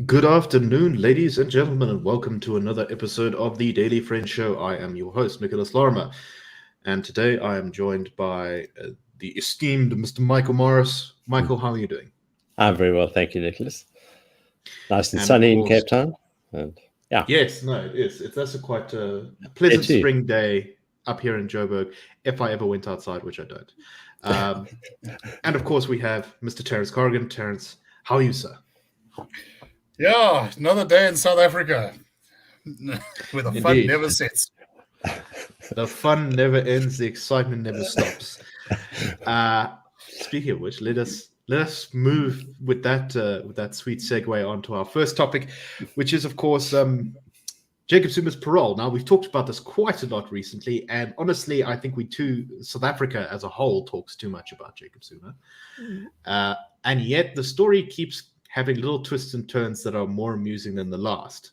Good afternoon, ladies and gentlemen, and welcome to another episode of the Daily Friend Show. I am your host, Nicholas Lorimer, and today I am joined by the esteemed Mr. Michael Morris. Michael, how are you doing? I'm very well, thank you, Nicholas. Nice and And of sunny in course, Cape Town. And yeah, yes, no, it is. That's a quite there pleasant too. spring day up here in Joburg, if I ever went outside, which I don't. Um, and of course, we have Mr. Terence Corrigan. Terence, how are you, sir? Yeah, another day in South Africa where the fun Indeed. never sets. The fun never ends, the excitement never stops. Speaking of which, let us move with that sweet segue onto our first topic, which is of course Jacob Zuma's parole. Now we've talked about this quite a lot recently, and honestly, I think South Africa as a whole talks too much about Jacob Zuma, and yet the story keeps having little twists and turns that are more amusing than the last.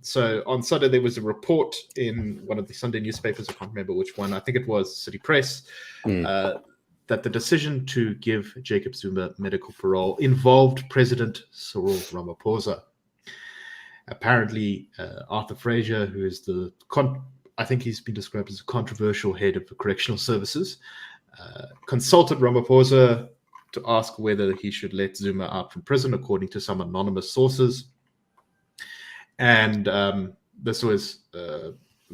So on Sunday, there was a report in one of the Sunday newspapers. I can't remember which one. I think it was City Press. That the decision to give Jacob Zuma medical parole involved President Cyril Ramaphosa. Apparently, Arthur Fraser, who is I think he's been described as a controversial head of the correctional services, consulted Ramaphosa to ask whether he should let Zuma out from prison, according to some anonymous sources. And this was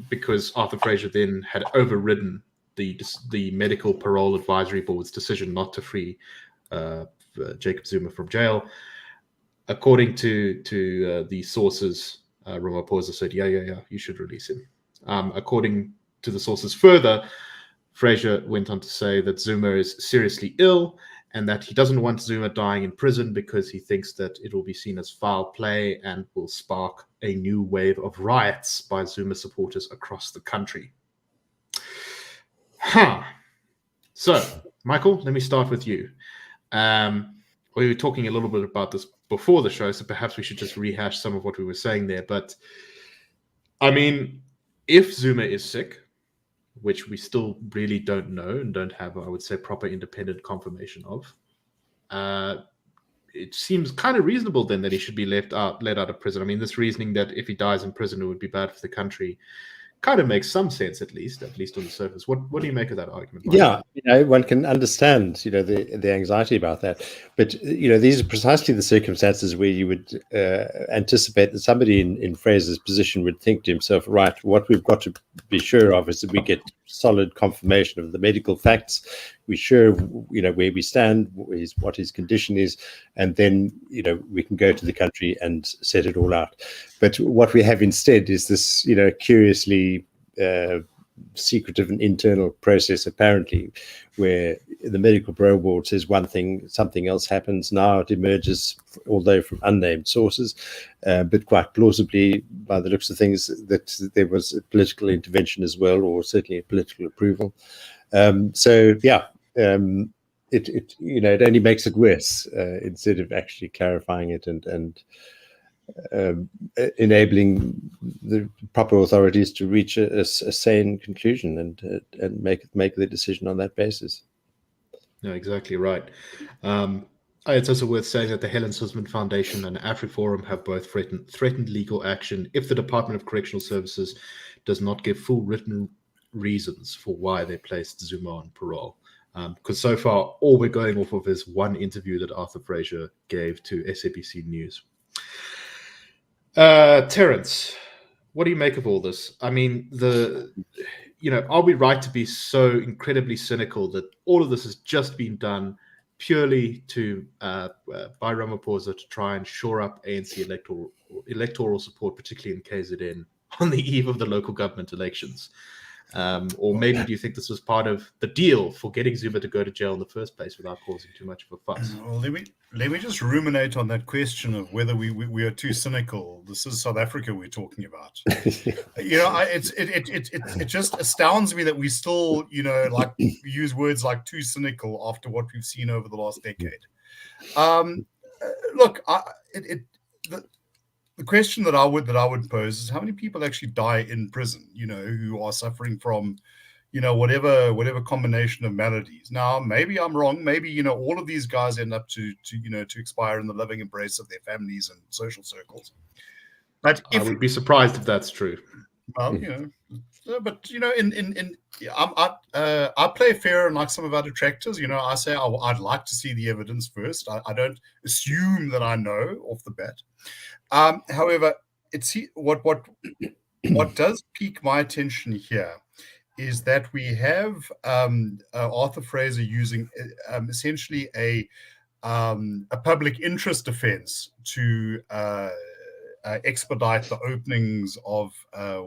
because Arthur Fraser then had overridden the medical parole advisory board's decision not to free Jacob Zuma from jail. According to the sources, Ramaphosa said, yeah, you should release him. According to the sources further, Fraser went on to say that Zuma is seriously ill and that he doesn't want Zuma dying in prison because he thinks that it will be seen as foul play and will spark a new wave of riots by Zuma supporters across the country. So, Michael, let me start with you. We were talking a little bit about this before the show, so perhaps we should just rehash some of what we were saying there. But, I mean, if Zuma is sick, which we still really don't know and don't have, I would say, proper independent confirmation of, it seems kind of reasonable then that he should be let out of prison. I mean, this reasoning that if he dies in prison, it would be bad for the country kind of makes some sense, at least on the surface. What do you make of that argument, Michael? Yeah, one can understand, the anxiety about that. But, these are precisely the circumstances where you would anticipate that somebody in Fraser's position would think to himself, right, what we've got to be sure of is that we get solid confirmation of the medical facts. We're sure, where we stand, what his condition is, and then, we can go to the country and set it all out. But what we have instead is this, curiously secretive and internal process, apparently, where the medical parole board says one thing, something else happens. Now it emerges, although from unnamed sources, but quite plausibly, by the looks of things, that there was a political intervention as well, or certainly a political approval. It only makes it worse instead of actually clarifying it and enabling the proper authorities to reach a sane conclusion and make the decision on that basis. No, exactly right. It's also worth saying that the Helen Suzman Foundation and AfriForum have both threatened legal action if the Department of Correctional Services does not give full written reasons for why they placed Zuma on parole. Because so far, all we're going off of is one interview that Arthur Fraser gave to SABC News. Terence, what do you make of all this? I mean, are we right to be so incredibly cynical that all of this has just been done purely by Ramaphosa to try and shore up ANC electoral support, particularly in KZN, on the eve of the local government elections? Or maybe do you think this was part of the deal for getting Zuma to go to jail in the first place without causing too much of a fuss? Well, let me just ruminate on that question of whether we are too cynical. This is South Africa we're talking about. It just astounds me that we still, use words like too cynical after what we've seen over the last decade. Look, the question that I would pose is how many people actually die in prison, who are suffering from, whatever combination of maladies. Now, maybe I'm wrong. Maybe, all of these guys end up to expire in the loving embrace of their families and social circles. But I would be surprised if that's true. Well, but I play fair, and like some of our detractors, I say I'd like to see the evidence first. I don't assume that I know off the bat. However, what does pique my attention here is that we have Arthur Fraser using essentially a public interest defense to expedite the openings of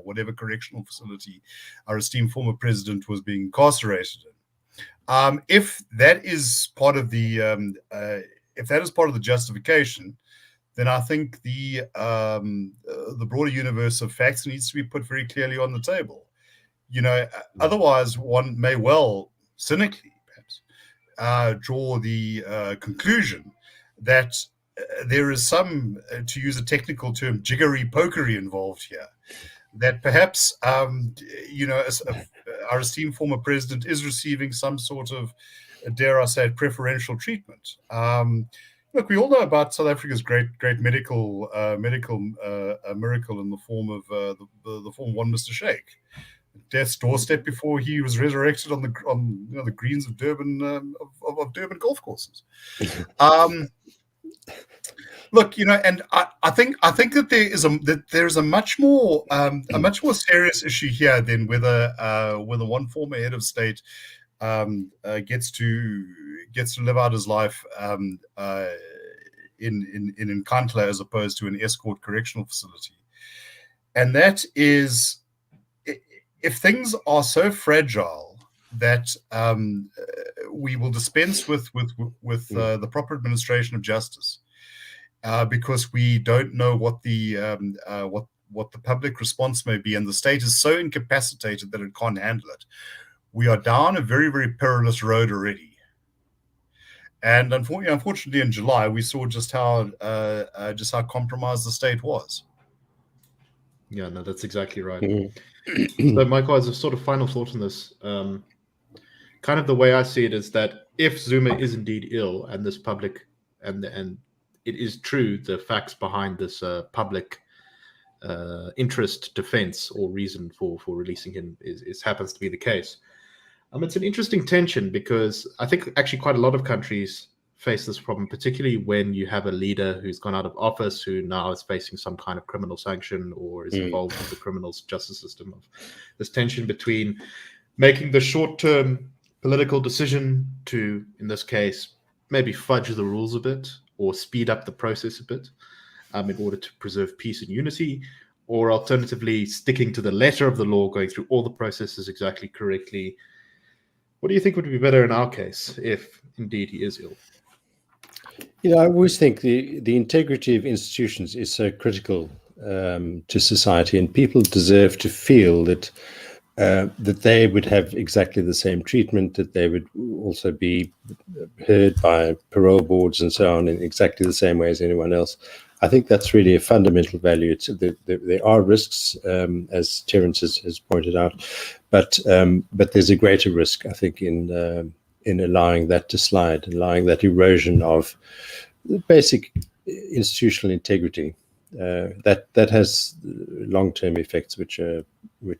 whatever correctional facility our esteemed former president was being incarcerated in. If that is part of the justification, then I think the broader universe of facts needs to be put very clearly on the table. Otherwise one may well cynically perhaps draw the conclusion that there is some, to use a technical term, jiggery-pokery involved here, that perhaps, our esteemed former president is receiving some sort of, dare I say, preferential treatment. Look, we all know about South Africa's great medical miracle in the form of the former one Mr. Sheikh. Death's doorstep before he was resurrected on the greens of Durban of Durban golf courses. Look, and I think that there is a much more serious issue here than whether one former head of state gets to live out his life in Nkandla as opposed to an escort correctional facility, and that is, if things are so fragile that we will dispense with the proper administration of justice because we don't know what the public response may be, and the state is so incapacitated that it can't handle it, we are down a very, very perilous road already. And unfortunately, in July, we saw just how compromised the state was. Yeah, no, that's exactly right. So, Michael, as a sort of final thought on this, kind of the way I see it is that if Zuma is indeed ill, and this public and it is true, the facts behind this public interest defense or reason for releasing him is happens to be the case. It's an interesting tension, because I think actually quite a lot of countries face this problem, particularly when you have a leader who's gone out of office, who now is facing some kind of criminal sanction or is involved with the criminal justice system. Of this tension between making the short-term political decision to, in this case, maybe fudge the rules a bit or speed up the process a bit in order to preserve peace and unity, or alternatively sticking to the letter of the law, going through all the processes exactly correctly. What do you think would be better in our case if indeed he is ill? I always think the integrity of institutions is so critical to society, and people deserve to feel that they would have exactly the same treatment, that they would also be heard by parole boards and so on in exactly the same way as anyone else. I think that's really a fundamental value. There are risks, as Terence has pointed out, but there's a greater risk, I think, in allowing that to slide, allowing that erosion of basic institutional integrity. That has long-term effects, which are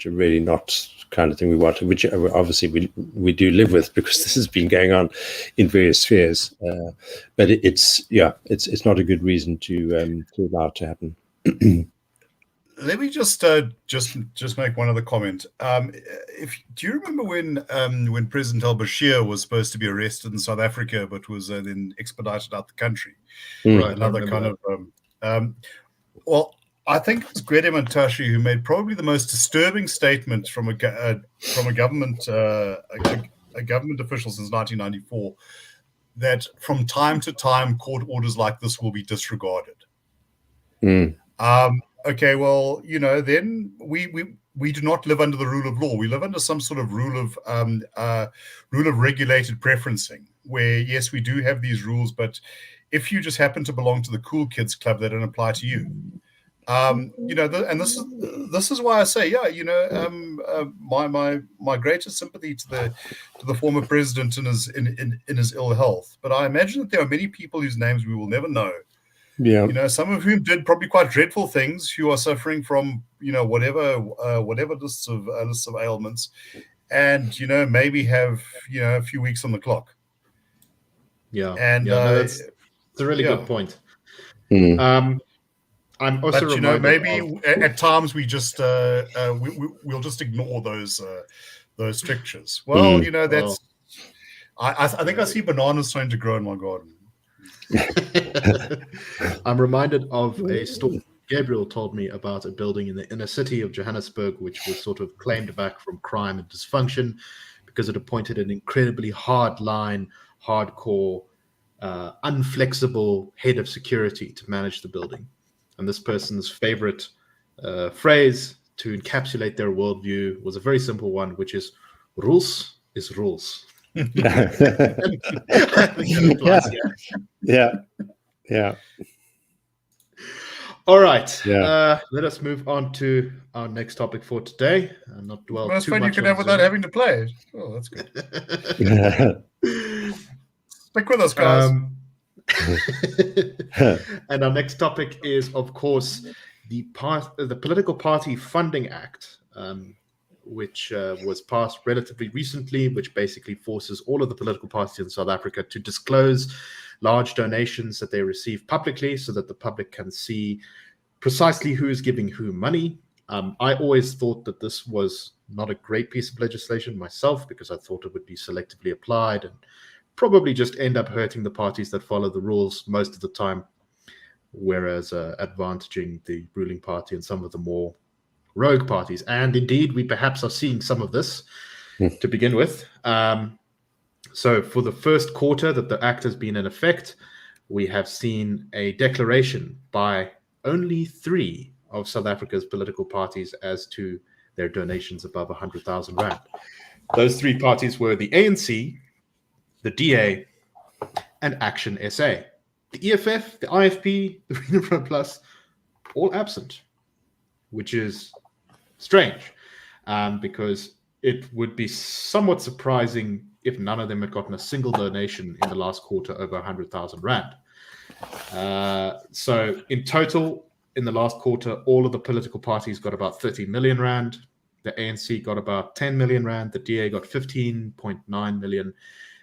really not the kind of thing we want, which obviously we do live with, because this has been going on in various spheres. But it's not a good reason to allow it to happen. Let me just make one other comment. Do you remember when President al-Bashir was supposed to be arrested in South Africa, but was then expedited out the country? Right, another kind of. Well, I think it was Gwede Mantashe who made probably the most disturbing statement from a government official since 1994, that from time to time court orders like this will be disregarded. Okay, well, then we do not live under the rule of law. We live under some sort of rule of regulated preferencing, where yes, we do have these rules, but if you just happen to belong to the cool kids club, they don't apply to you. And this is why I say, my greatest sympathy to the former president in his ill health. But I imagine that there are many people whose names we will never know. Yeah. Some of whom did probably quite dreadful things, who are suffering from whatever lists of ailments, and maybe have a few weeks on the clock. Yeah, and that's a really good point. I'm also reminded maybe at times we just we'll just ignore those strictures. Well, that's. I think I see bananas starting to grow in my garden. I'm reminded of a story Gabriel told me about a building in the inner city of Johannesburg, which was sort of claimed back from crime and dysfunction because it appointed an incredibly hardcore, unflexible head of security to manage the building. And this person's favorite phrase to encapsulate their worldview was a very simple one, which is rules is rules. Yeah. All right. Let us move on to our next topic for today. Not dwell Most too fun much you can on have without Zoom. having to play. Oh, that's good. Stick with us, guys. And our next topic is, of course, the Political Party Funding Act, which was passed relatively recently, which basically forces all of the political parties in South Africa to disclose large donations that they receive publicly so that the public can see precisely who is giving who money. I always thought that this was not a great piece of legislation myself, because I thought it would be selectively applied and probably just end up hurting the parties that follow the rules most of the time, whereas advantaging the ruling party and some of the more rogue parties. And indeed, we perhaps are seeing some of this to begin with. So for the first quarter that the act has been in effect, we have seen a declaration by only 3 of South Africa's political parties as to their donations above 100,000 Rand. Those 3 parties were the ANC, the DA, and Action SA. The EFF, the IFP, the Freedom Front Plus, all absent, which is strange, because it would be somewhat surprising if none of them had gotten a single donation in the last quarter over 100,000 Rand. So in total, in the last quarter, all of the political parties got about 30 million Rand. The ANC got about 10 million Rand. The DA got 15.9 million.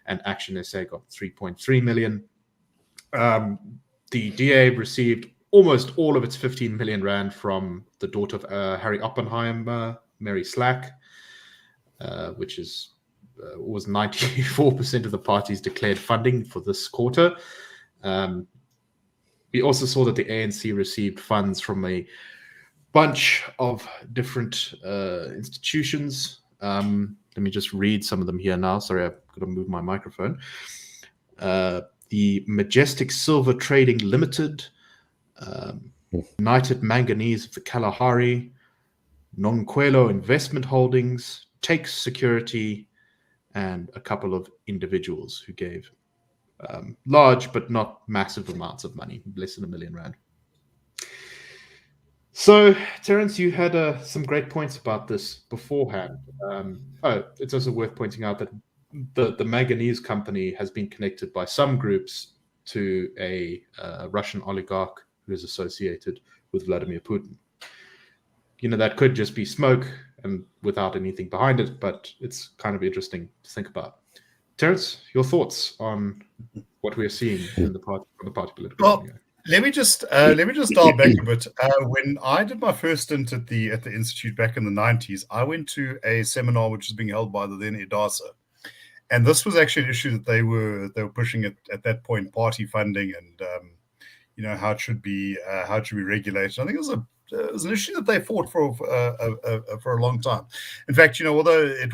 And Action SA got 3.3 million. The DA received almost all of its 15 million Rand from the daughter of Harry Oppenheimer, Mary Slack, which was 94% of the party's declared funding for this quarter. We also saw that the ANC received funds from a bunch of different institutions. Let me just read some of them here now. Sorry, I've got to move my microphone. The Majestic Silver Trading Limited, United Manganese of the Kalahari, Nonkwelo Investment Holdings, Takes Security, and a couple of individuals who gave large but not massive amounts of money, less than 1 million Rand. So, Terence, you had some great points about this beforehand. It's also worth pointing out that the manganese company has been connected by some groups to a Russian oligarch who is associated with Vladimir Putin. That could just be smoke and without anything behind it, but it's kind of interesting to think about. Terence, your thoughts on what we're seeing in the party political? Well, let me just dial back a bit. When I did my first stint at the institute back in the 90s, I went to a seminar which was being held by the then IDASA, and this was actually an issue that they were pushing at that point: party funding and how it should be regulated. I think it was an issue that they fought for a long time. In fact, although it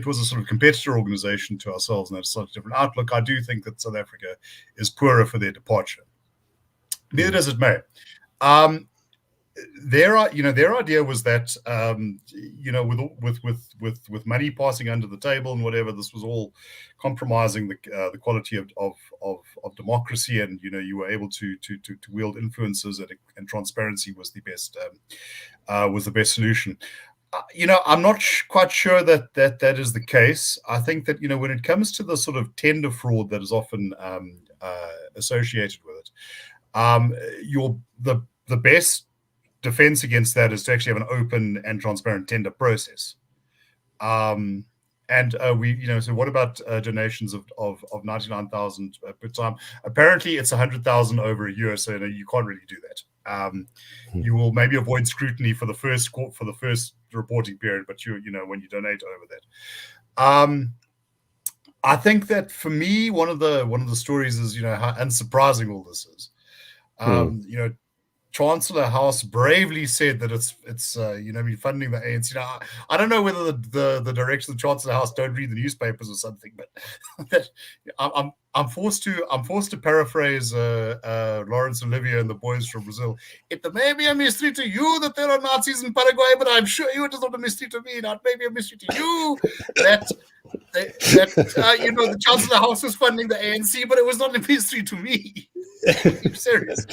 was a sort of competitor organization to ourselves and had a slightly different outlook, I do think that South Africa is poorer for their departure. Be that as it may. their idea was that with money passing under the table and whatever, this was all compromising the quality of democracy, and you were able to wield influences, and transparency was the best solution. I'm not quite sure that is the case. I think that when it comes to the sort of tender fraud that is often associated with it, the best defense against that is to actually have an open and transparent tender process. So what about donations of 99,000 per time? Apparently, it's 100,000 over a year, so you can't really do that. You will maybe avoid scrutiny for the first reporting period, but when you donate over that. I think that for me, one of the stories is how unsurprising all this is. Chancellor House bravely said that it's funding the ANC. Now, I don't know whether the directors of the Chancellor House don't read the newspapers or something, but I'm forced to paraphrase Lawrence Olivier and the boys from Brazil. It may be a mystery to you that there are Nazis in Paraguay, but I'm sure it is not a mystery to me. Not maybe a mystery to you that the Chancellor House was funding the ANC, but it was not a mystery to me. I'm serious.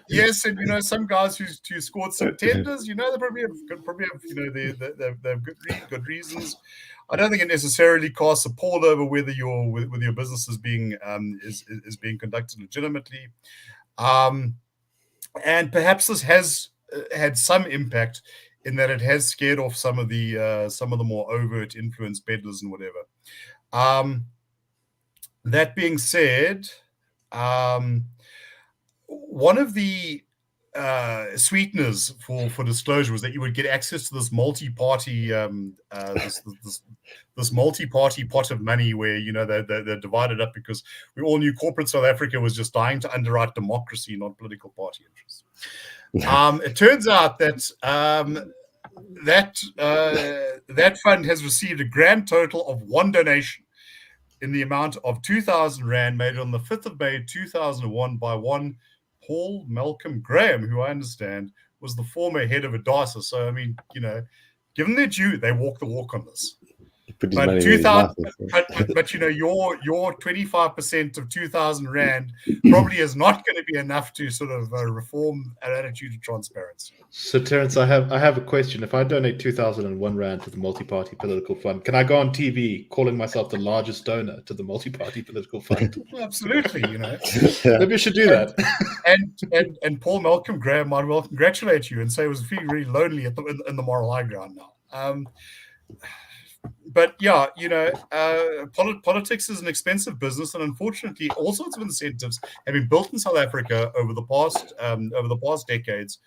Yes, and some guys who scored some tenders, they probably have good reasons. I don't think it necessarily casts a pall over whether your business is being conducted legitimately, and perhaps this has had some impact in that it has scared off some of the more overt influence peddlers and whatever. That being said, one of the sweeteners for disclosure was that you would get access to this multi-party this multi-party pot of money where they're divided up, because we all knew corporate South Africa was just dying to underwrite democracy, not political party interests. It turns out that that fund has received a grand total of one donation in the amount of 2,000 rand, made on the 5th of May 2001 by one Paul Malcolm Graham, who I understand was the former head of ADASA. So, I mean, given their due, they walk the walk on this. But 2,000, but your 25% of 2,000 rand probably is not going to be enough to sort of reform an attitude of transparency. So, Terence, I have a question. If I donate 2,001 rand to the multi-party political fund, can I go on TV calling myself the largest donor to the multi-party political fund? Absolutely, Maybe you should do that. And Paul Malcolm Graham might well congratulate you and say it was feeling really lonely in the moral high ground now. But yeah, politics is an expensive business, and unfortunately, all sorts of incentives have been built in South Africa over the past decades,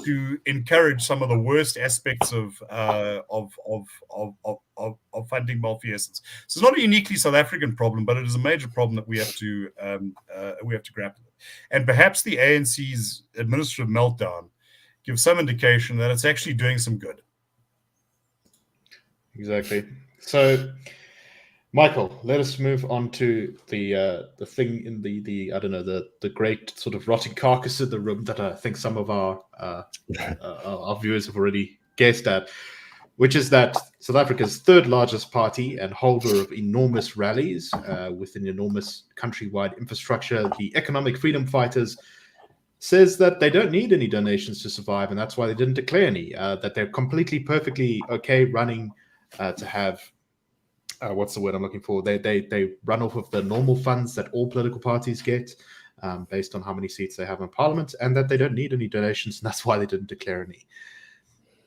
to encourage some of the worst aspects of funding malfeasance. So it's not a uniquely South African problem, but it is a major problem that we have to grapple with. And perhaps the ANC's administrative meltdown gives some indication that it's actually doing some good. Exactly. So, Michael, let us move on to the thing in the I don't know, the great sort of rotting carcass in the room that I think some of our viewers have already guessed at, which is that South Africa's third largest party and holder of enormous rallies with an enormous countrywide infrastructure, the Economic Freedom Fighters, says that they don't need any donations to survive, and that's why they didn't declare any. That they're completely, perfectly okay running to have. What's the word I'm looking for? They run off of the normal funds that all political parties get based on how many seats they have in parliament, and that they don't need any donations, and that's why they didn't declare any.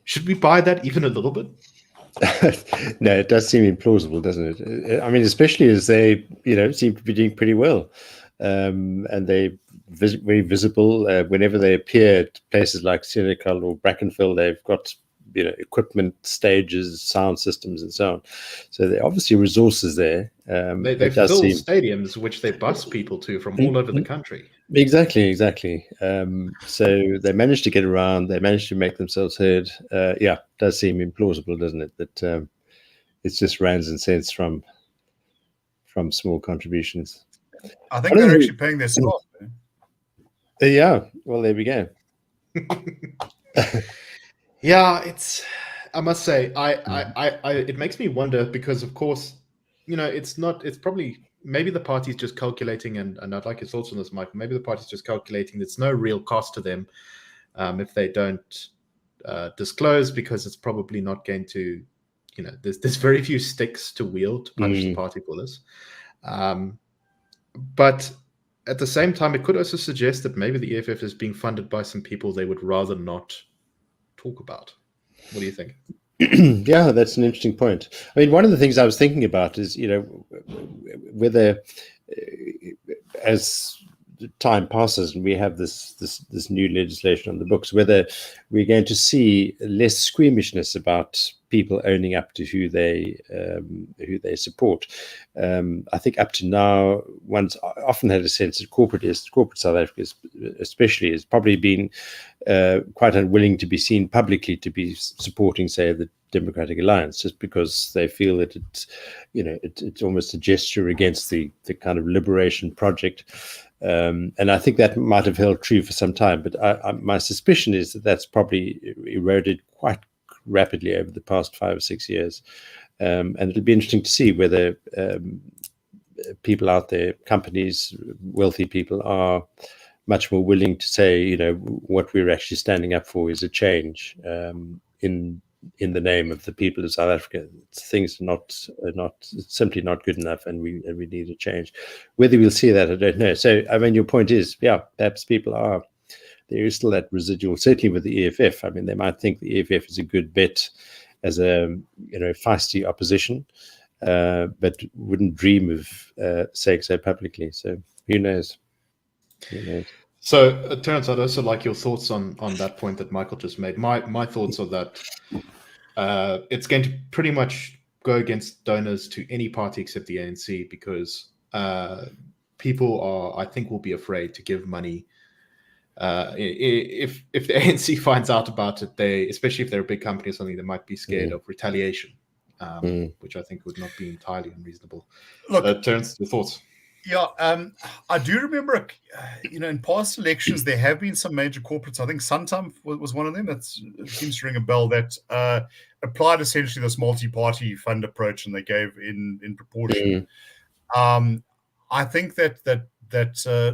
Should we buy that even a little bit? No, it does seem implausible, doesn't it? I mean, especially as they, seem to be doing pretty well, and they're very visible whenever they appear at places like Senekal or Brackenfell. They've got equipment, stages, sound systems, and so on. So there are obviously resources there. They fill stadiums which they bus people to from all over the country. Exactly. So they managed to get around. They managed to make themselves heard. It does seem implausible, doesn't it? That it's just rands and cents from small contributions. I think they're actually paying their staff. Yeah, well, there we go. Yeah, I must say, it makes me wonder because, of course, it's probably maybe the party's just calculating, and I'd like your thoughts on this, Michael. Maybe the party's just calculating there's no real cost to them if they don't disclose, because it's probably not going to, there's very few sticks to wield to punish the party for this. But at the same time, it could also suggest that maybe the EFF is being funded by some people they would rather not talk about. What do you think? Yeah, that's an interesting point. I mean, one of the things I was thinking about is, whether as time passes and we have this new legislation on the books, whether we're going to see less squeamishness about people owning up to who they support. I think up to now, one's often had a sense that corporate South Africa, especially, has probably been quite unwilling to be seen publicly to be supporting, say, the Democratic Alliance, just because they feel that it's almost a gesture against the kind of liberation project. And I think that might have held true for some time, but my suspicion is that that's probably eroded quite rapidly over the past 5 or 6 years. And it'll be interesting to see whether people out there, companies, wealthy people, are much more willing to say, what we're actually standing up for is a change in the name of the people of South Africa. Things are not simply not good enough, and we need a change. Whether we'll see that, I don't know. So, I mean, your point is, yeah, perhaps people are. There is still that residual, certainly with the EFF. I mean, they might think the EFF is a good bet as a feisty opposition, but wouldn't dream of saying so publicly. So who knows? So, Terence, I'd also like your thoughts on that point that Michael just made. My thoughts are that it's going to pretty much go against donors to any party except the ANC, because people I think, will be afraid to give money. If the ANC finds out about it, especially if they're a big company or something, they might be scared of retaliation, which I think would not be entirely unreasonable. Look, Terence, your thoughts? Yeah, I do remember, in past elections, there have been some major corporates. I think Santam was one of them. That seems to ring a bell, that applied essentially this multi-party fund approach, and they gave in proportion. I think that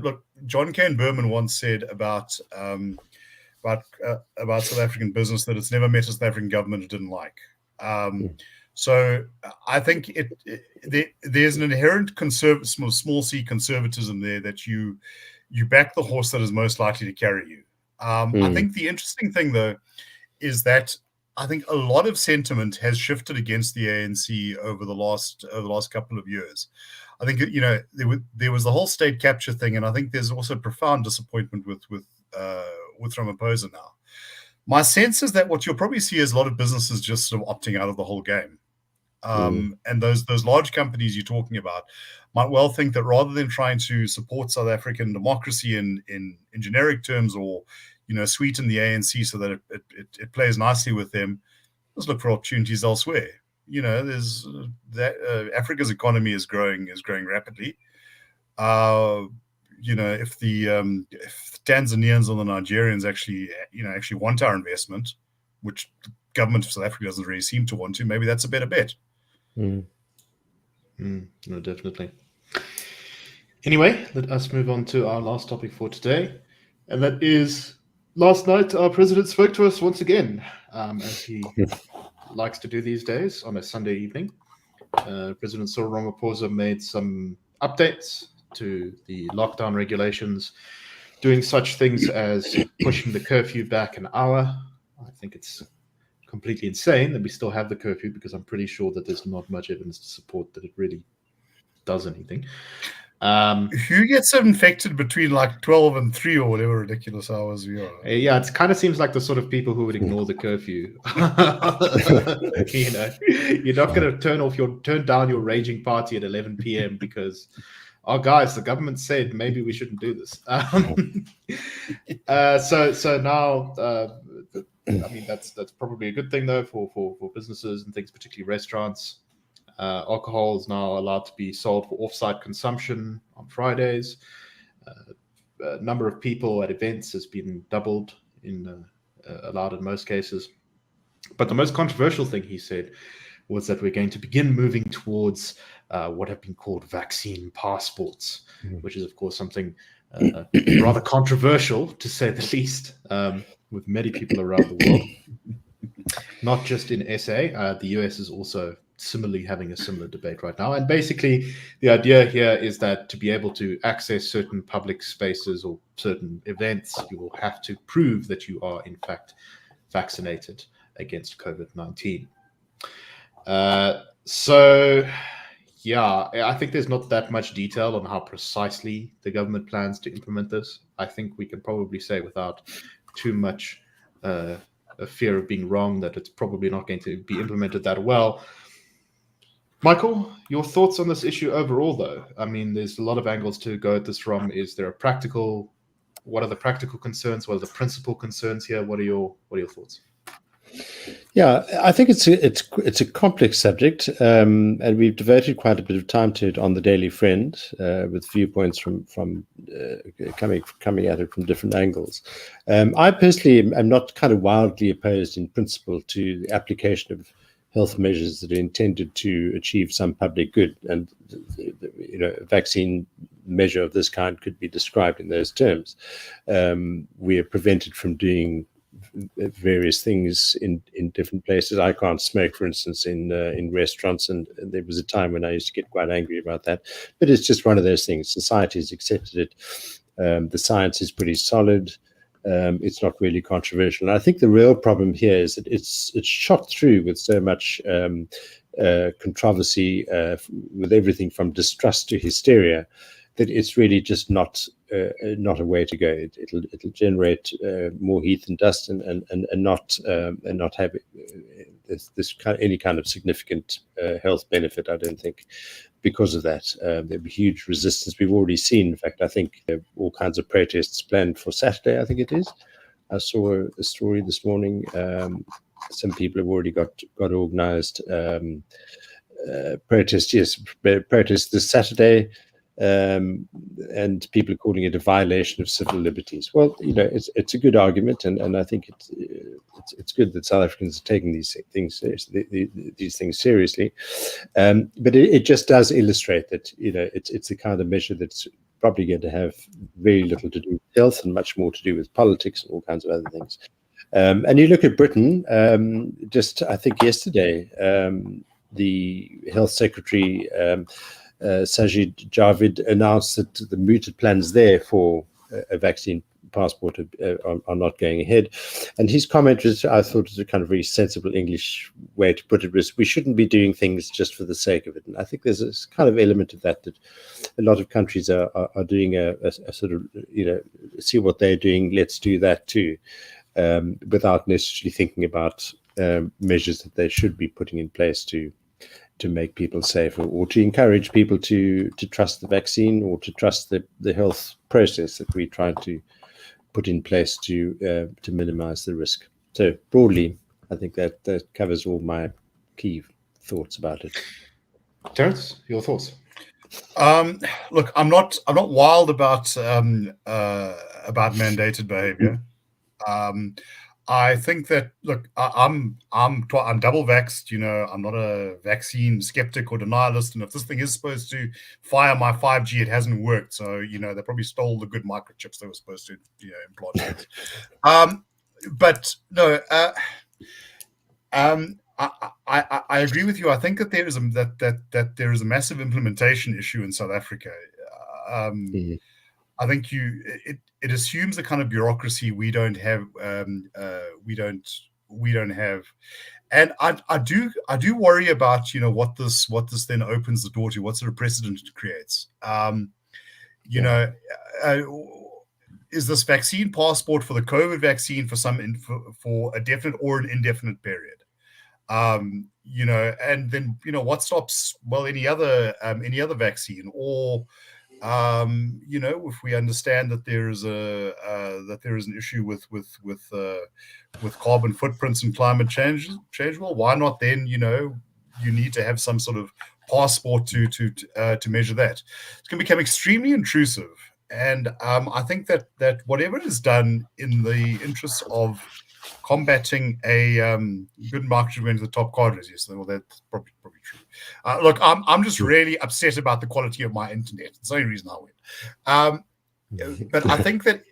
look, John Cain Berman once said about South African business that it's never met a South African government it didn't like. So I think there's an inherent small c conservatism there, that you back the horse that is most likely to carry you. I think the interesting thing, though, is that I think a lot of sentiment has shifted against the ANC over the last couple of years. I think there was the whole state capture thing, and I think there's also profound disappointment with Ramaphosa now. My sense is that what you'll probably see is a lot of businesses just sort of opting out of the whole game. And those large companies you're talking about might well think that rather than trying to support South African democracy in generic terms, or sweeten the ANC so that it plays nicely with them, let's look for opportunities elsewhere. There's that Africa's economy is growing rapidly. If the Tanzanians or the Nigerians actually want our investment, which the government of South Africa doesn't really seem to want to, maybe that's a better bet. No, definitely. Anyway, let us move on to our last topic for today, and that is, last night our president spoke to us once again, as he likes to do these days on a Sunday evening. President Cyril Ramaphosa made some updates to the lockdown regulations, doing such things as pushing the curfew back an hour. I think it's completely insane that we still have the curfew, because I'm pretty sure that there's not much evidence to support that it really does anything. Who gets infected between like 12 and 3 or whatever ridiculous hours we are? Yeah, it kind of seems like the sort of people who would ignore the curfew. You're not going to turn down your raging party at 11 p.m. because, oh guys, the government said maybe we shouldn't do this. So now, I mean, that's probably a good thing, though, for businesses and things, particularly restaurants. Alcohol is now allowed to be sold for off-site consumption on Fridays. Number of people at events has been doubled allowed in most cases. But the most controversial thing he said was that we're going to begin moving towards what have been called vaccine passports, which is, of course, something rather controversial, to say the least, with many people around the world. Not just in SA, the US is also similarly having a similar debate right now. And basically, the idea here is that to be able to access certain public spaces or certain events, you will have to prove that you are, in fact, vaccinated against COVID-19. So, yeah, I think there's not that much detail on how precisely the government plans to implement this. I think we can probably say without too much a fear of being wrong that it's probably not going to be implemented that well. Michael, your thoughts on this issue overall, though? I mean, there's a lot of angles to go at this from. What are the practical concerns? What are the principal concerns here? What are your thoughts? Yeah, I think it's a complex subject, and we've devoted quite a bit of time to it on the Daily Friend, with viewpoints from coming at it from different angles. I personally am not kind of wildly opposed in principle to the application of health measures that are intended to achieve some public good, and a vaccine measure of this kind could be described in those terms. We are prevented from doing various things in different places. I can't smoke, for instance, in restaurants, and there was a time when I used to get quite angry about that. But it's just one of those things. Society has accepted it. The science is pretty solid. It's not really controversial. And I think the real problem here is that it's shot through with so much controversy, with everything from distrust to hysteria, that it's really just not a way to go. It'll generate more heat and dust, and not have any kind of significant health benefit, I don't think, because of that. There'll be huge resistance. We've already seen, in fact, I think all kinds of protests planned for Saturday, I think it is. I saw a story this morning. Some people have already got organized protests. Yes, protests this Saturday. And people are calling it a violation of civil liberties. Well, it's a good argument, and I think it's good that South Africans are taking these things seriously. But it just does illustrate that it's the kind of measure that's probably going to have very little to do with health and much more to do with politics and all kinds of other things. And you look at Britain. Just I think yesterday, the health secretary. Sajid Javid announced that the mooted plans there for a vaccine passport are not going ahead. And his comment was, I thought, was a kind of very sensible English way to put it, was we shouldn't be doing things just for the sake of it. And I think there's a kind of element of that a lot of countries are doing a sort of, see what they're doing, let's do that too, without necessarily thinking about measures that they should be putting in place to make people safer, or to encourage people to trust the vaccine, or to trust the health process that we're trying to put in place to minimize the risk. So broadly, I think that covers all my key thoughts about it. Terence, your thoughts? Look, I'm not wild about mandated behavior. I think that, look, I'm double vaxxed. I'm not a vaccine skeptic or denialist. And if this thing is supposed to fire my 5G, it hasn't worked. So they probably stole the good microchips they were supposed to implant. But no, I agree with you. I think that there is there is a massive implementation issue in South Africa. I think it assumes a kind of bureaucracy we don't have. We don't have, and I do worry about what this then opens the door to, what sort of precedent it creates. Is this vaccine passport for the COVID vaccine for a definite or an indefinite period? And then what stops any other vaccine, or if we understand that there is an issue with carbon footprints and climate change, well, why not then you need to have some sort of passport to measure that. It's going to become extremely intrusive, And I think that whatever is done in the interests of combating a good market should win to the top cadres. Yes, well, that's probably true. Look, I'm just really upset about the quality of my internet. It's the only reason I win. But I think that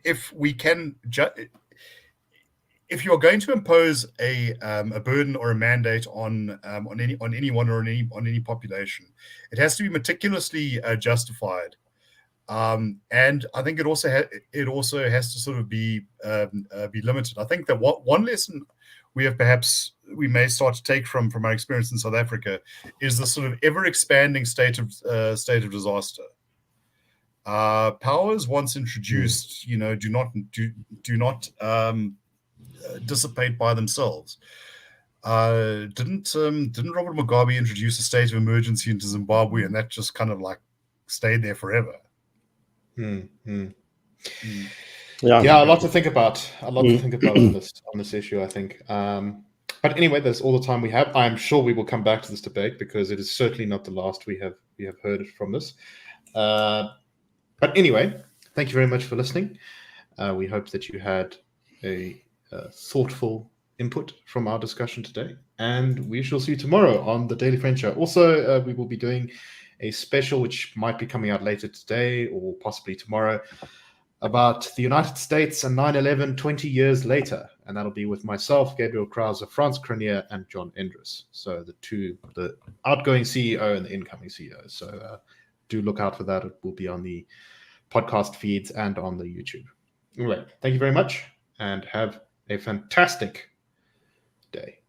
if we can, if you're going to impose a burden or a mandate on anyone or on any population, it has to be meticulously justified. And I think it also has to sort of be limited. I think that one lesson we may start to take from our experience in South Africa is the sort of ever expanding state of disaster. Powers once introduced, do not dissipate by themselves. Didn't Robert Mugabe introduce a state of emergency into Zimbabwe, and that just kind of like stayed there forever? Yeah, a lot to think about. On this issue, I think. But anyway, that's all the time we have. I'm sure we will come back to this debate because it is certainly not the last we have heard from this. But anyway, thank you very much for listening. We hope that you had a thoughtful input from our discussion today, and we shall see you tomorrow on the Daily Friend Show. Also, we will be doing a special which might be coming out later today or possibly tomorrow about the United States and 9/11 20 years later, and that'll be with myself, Gabriel Krauser, Franz Kronier, and John Endres. So the outgoing CEO and the incoming CEO. So do look out for that. It will be on the podcast feeds and on the YouTube. All right. Thank you very much and have a fantastic day.